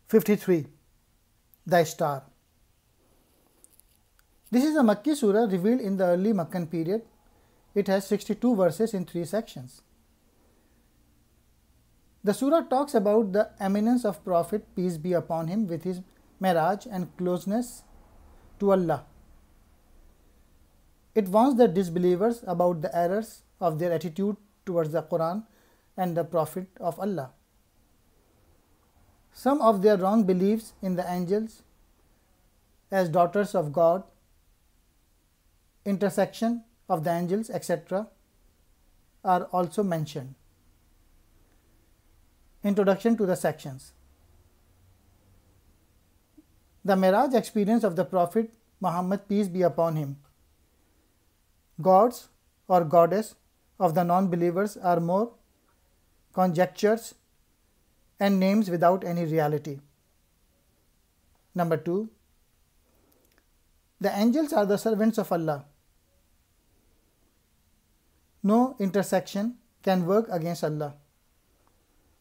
53. The Star. This is a Makki Surah revealed in the early Makkan period. It has 62 verses in 3 sections. The surah talks about the eminence of Prophet, peace be upon him, with his maraj and closeness to Allah. It warns the disbelievers about the errors of their attitude towards the Qur'an and the Prophet of Allah. Some of their wrong beliefs in the angels as daughters of God, intercession of the angels, etc. are also mentioned. Introduction to the sections. The Miraj experience of the Prophet Muhammad, peace be upon him. Gods or goddess of the non-believers are more conjectures and names without any reality. Number 2. The angels are the servants of Allah. No intercession can work against Allah.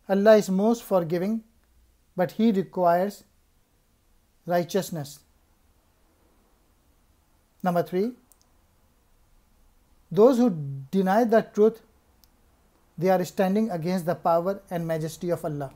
Allah is most forgiving, but He requires righteousness. Number 3. Those who deny the truth, they are standing against the power and majesty of Allah.